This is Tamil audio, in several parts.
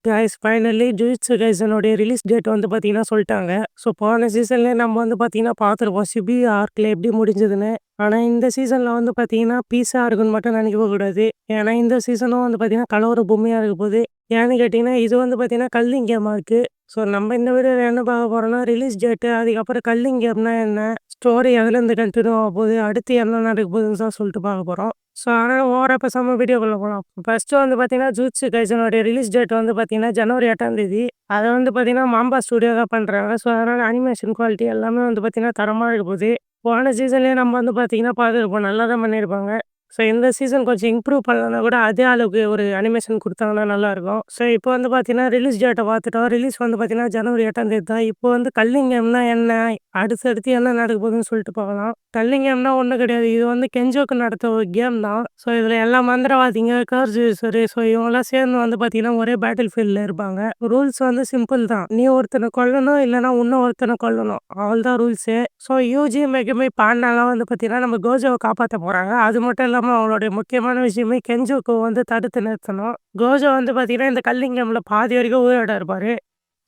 கைஸ் ஃபைனலி ஜுஜுட்சு கைசனுடைய ரிலீஸ் டேட் வந்து பார்த்தீங்கன்னா சொல்ட்டாங்க. ஸோ போன சீசன்லயே நம்ம வந்து பார்த்தீங்கன்னா பார்த்துருப்போம். ஷிபுயா ஆர்க்ல எப்படி முடிஞ்சதுன்னு. ஆனா இந்த சீசன்ல வந்து பார்த்தீங்கன்னா பீஸா இருக்குன்னு மட்டும் நினைக்கவே கூடாது. ஏன்னா இந்த சீசனும் வந்து பார்த்தீங்கன்னா கலவர பொம்மையா இருக்க போகுது. ஏன்னு கேட்டீங்கன்னா, இது வந்து பார்த்தீங்கன்னா கல்லிங் கேமா இருக்கு. ஸோ நம்ம இந்த வீடியோல என்ன பார்க்க போறோம்னா, ரிலீஸ் டேட்டு, அதுக்கப்புறம் கல்லிங் கேம்னா என்ன? ஸ்டோரி எதுலேருந்து கன்டின்யூ ஆக போகுது? அடுத்து என்ன நடக்க போகுதுன்னு தான் சொல்லிட்டு பார்க்க போறோம். ஸோ அதனால ஓவரா பேசாம வீடியோக்குள்ள போலாம். ஃபர்ஸ்ட்டு வந்து பார்த்தீங்கன்னா, ஜுஜுட்சு கைசனுடைய ரிலீஸ் டேட் வந்து பார்த்தீங்கன்னா, ஜனவரி 8ஆம் தேதி. அத வந்து பார்த்தீங்கன்னா, மாம்பா ஸ்டுடியோ தான் பண்றாங்க. ஸோ அதனால அனிமேஷன் குவாலிட்டி எல்லாமே வந்து பார்த்தீங்கன்னா, தரமா இருக்க போகுது. போன சீசன்லயே நம்ம வந்து பார்த்தீங்கன்னா பார்த்துருப்போம். நல்லா தான் பண்ணியிருப்பாங்க. ஸோ இந்த சீசன் கொஞ்சம் இம்ப்ரூவ் பண்ணலனா கூட அதே அளவுக்கு ஒரு அனிமேஷன் குடுத்தாங்கன்னா நல்லாயிருக்கும். ஸோ இப்போ வந்து பார்த்தீங்கன்னா, ரிலீஸ் டேட்ட பார்த்துட்டோம். ரிலீஸ் வந்து பார்த்தீங்கன்னா, ஜனவரி 8ஆம் தேதி தான். இப்போ வந்து கல்லிங் கேம்னா என்ன? அடுத்தடுத்து என்ன நடக்க போகுதுன்னு சொல்லிட்டு பார்க்கலாம். கல்லிங் கேம்னா ஒண்ணும் கிடையாது. இது வந்து கெஞ்சோக்கு நடத்த ஒரு கேம் தான். ஸோ இதில எல்லா மந்திரவாதிங்க, கர்ஸ் யூசரு ஸோ இவங்கலாம் சேர்ந்து வந்து பார்த்தீங்கன்னா, ஒரே பேட்டில் ஃபீல்ட்ல இருப்பாங்க. ரூல்ஸ் வந்து சிம்பிள் தான். நீ ஒருத்தன கொல்லணும், இல்லன்னா இன்னும் ஒருத்தன கொல்லணும். அவ்வளோதான் ரூல்ஸே. ஸோ யூஜி, மெகுமி, பாண்டாலாம் வந்து பார்த்தீங்கன்னா, நம்ம கோஜோவ காப்பாத்த போறாங்க. அது மட்டும் இல்லாம அவங்களுடைய முக்கியமான விஷயமே கெஞ்சோக்கு வந்து தடுத்து நிறுத்தணும். கோஜோ வந்து பார்த்தீங்கன்னா, இந்த கல்லிங் கேம்ல பாதி வரைக்கும் உயிரோட இருப்பாரு.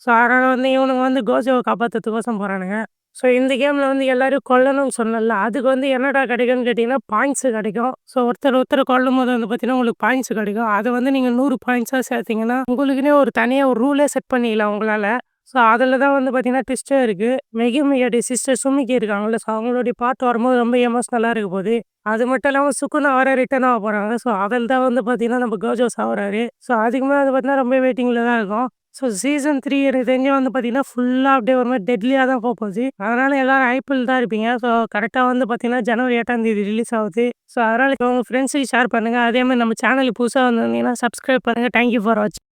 ஸோ அதனால வந்து இவனுங்க வந்து கோஜோவ காப்பாத்துறதுக்கோசரம் போறானுங்க. ஸோ இந்த கேம்ல வந்து எல்லாரையும் கொல்லணும்னு சொன்னேன்ல, அதுக்கு வந்து என்னடா கிடைக்கும்னு கேட்டீங்கன்னா, பாயிண்ட்ஸ் கிடைக்கும். ஸோ ஒருத்தர கொல்லும்போது வந்து பார்த்தீங்கன்னா, உங்களுக்கு பாயிண்ட்ஸ் கிடைக்கும். அத வந்து நீங்க 100 பாயிண்ட்ஸா சேர்த்தீங்கன்னா, உங்களுக்குன்னே ஒரு தனியா ஒரு ரூலே செட் பண்ணிக்கலாம் உங்களால. ஸோ அதில தான் வந்து பார்த்தீங்கன்னா ட்விஸ்ட்டே இருக்கு. மெகுமியோட சிஸ்டர் சுமிக்கி இருக்காங்கல்ல, ஸோ அவங்களுடைய பார்ட் வரும்போது ரொம்ப எமோஷனலா இருக்க போது. அது மட்டும் இல்லாம சுகுனா வேற ரிட்டர்ன் ஆக போறாங்க. ஸோ அதில தான் வந்து பார்த்தீங்கன்னா, நம்ம கோஜோ சாவுறாரு. ஸோ அதுக்கு மேல வந்து பார்த்தீங்கன்னா, ரொம்ப வெயிட்டிங்ல தான் இருக்கோம். ஸோ சீசன் 3 எனக்கு தெரிஞ்சு வந்து பார்த்தீங்கன்னா, ஃபுல்லா அப்படியே ஒரு மாரி டெட்லியா தான் போப்போது. அதனால எல்லாரும் ஹைப்பில் தான் இருப்பீங்க. ஸோ கரெக்ட்டா வந்து பார்த்தீங்கன்னா, ஜனவரி 8ஆம் தேதி ரிலீஸ் ஆகுது. ஸோ அதனால உங்க ஃப்ரெண்ட்ஸுக்கு ஷேர் பண்ணுங்க. அதேமாரி நம்ம சேனலுக்கு புதுசா வந்திருந்தீங்கன்னா, சப்ஸ்கிரைப் பண்ணுங்க. தேங்க் யூ ஃபார் வாட்சிங்.